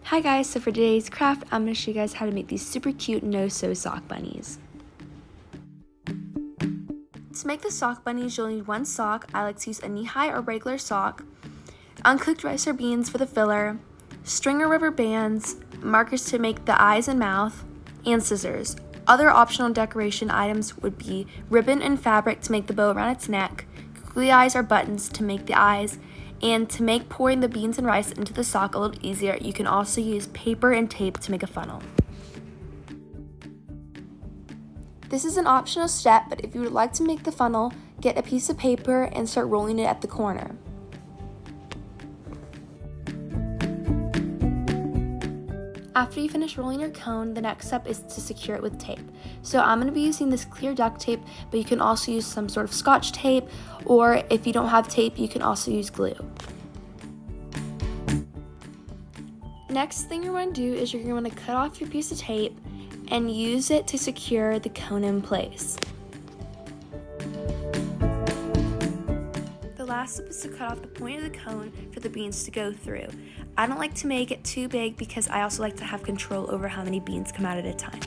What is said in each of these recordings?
Hi guys, so for today's craft, I'm going to show you guys how to make these super cute no-sew sock bunnies. To make the sock bunnies, you'll need one sock. I like to use a knee-high or regular sock, uncooked rice or beans for the filler, string or rubber bands, markers to make the eyes and mouth, and scissors. Other optional decoration items would be ribbon and fabric to make the bow around its neck, googly eyes or buttons to make the eyes, and to make pouring the beans and rice into the sock a little easier, you can also use paper and tape to make a funnel. This is an optional step, but if you would like to make the funnel, get a piece of paper and start rolling it at the corner. After you finish rolling your cone, the next step is to secure it with tape. So I'm going to be using this clear duct tape, but you can also use some sort of Scotch tape, or if you don't have tape, you can also use glue. Next thing you're going to do is you're going to cut off your piece of tape and use it to secure the cone in place. The last step is to cut off the point of the cone for the beans to go through. I don't like to make it too big because I also like to have control over how many beans come out at a time.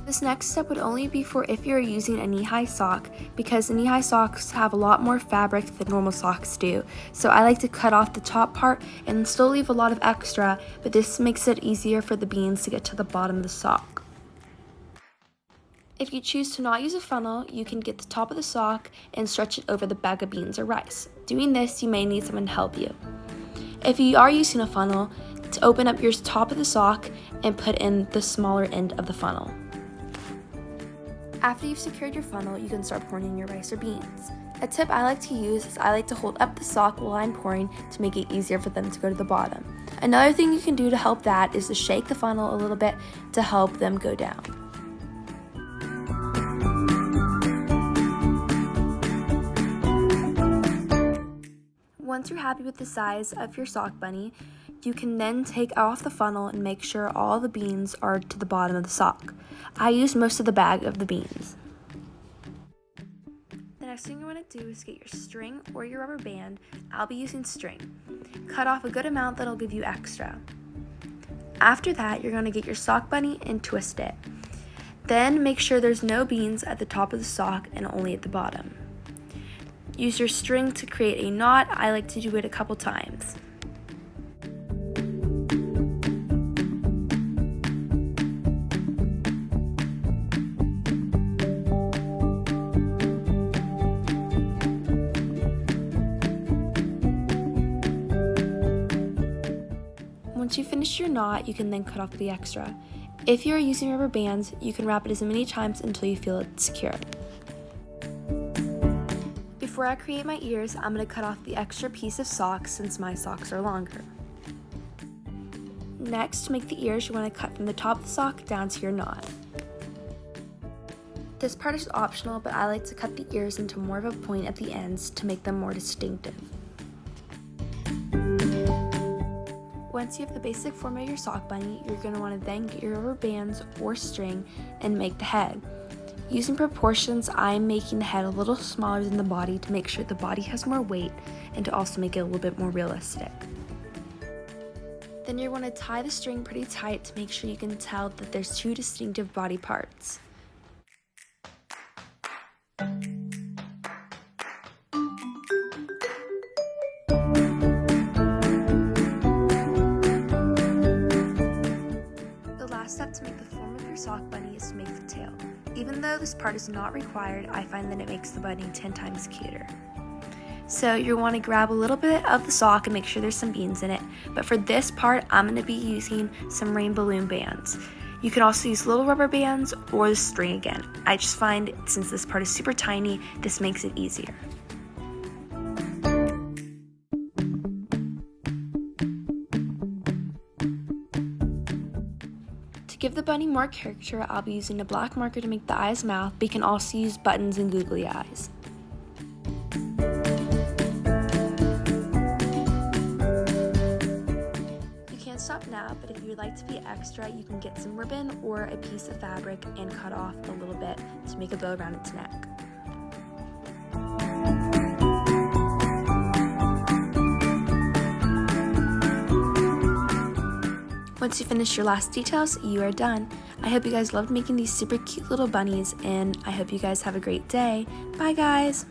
This next step would only be for if you're using a knee-high sock, because the knee-high socks have a lot more fabric than normal socks do. So I like to cut off the top part and still leave a lot of extra, but this makes it easier for the beans to get to the bottom of the sock. If you choose to not use a funnel, you can get the top of the sock and stretch it over the bag of beans or rice. Doing this, you may need someone to help you. If you are using a funnel, to open up your top of the sock and put in the smaller end of the funnel. After you've secured your funnel, you can start pouring in your rice or beans. A tip I like to use is I like to hold up the sock while I'm pouring to make it easier for them to go to the bottom. Another thing you can do to help that is to shake the funnel a little bit to help them go down. Once you're happy with the size of your sock bunny, you can then take off the funnel and make sure all the beans are to the bottom of the sock. I use most of the bag of the beans. The next thing you want to do is get your string or your rubber band. I'll be using string. Cut off a good amount that'll give you extra. After that, you're going to get your sock bunny and twist it. Then make sure there's no beans at the top of the sock and only at the bottom. Use your string to create a knot. I like to do it a couple times. Once you finish your knot, you can then cut off the extra. If you are using rubber bands, you can wrap it as many times until you feel it's secure. Before I create my ears, I'm going to cut off the extra piece of sock since my socks are longer. Next, to make the ears, you want to cut from the top of the sock down to your knot. This part is optional, but I like to cut the ears into more of a point at the ends to make them more distinctive. Once you have the basic form of your sock bunny, you're going to want to then get your rubber bands or string and make the head. Using proportions, I'm making the head a little smaller than the body to make sure the body has more weight and to also make it a little bit more realistic. Then you're going to tie the string pretty tight to make sure you can tell that there's two distinctive body parts. The last step to make the form of your sock bunny is to make the tail. Even though this part is not required, I find that it makes the bunny 10 times cuter. So you want to grab a little bit of the sock and make sure there's some beans in it. But for this part, I'm going to be using some rain balloon bands. You can also use little rubber bands or the string again. I just find since this part is super tiny, this makes it easier. To give the bunny more character, I'll be using a black marker to make the eye's mouth, but you can also use buttons and googly eyes. You can't stop now, but if you would like to be extra, you can get some ribbon or a piece of fabric and cut off a little bit to make a bow around its neck. Once you finish your last details, you are done. I hope you guys loved making these super cute little bunnies, and I hope you guys have a great day. Bye guys!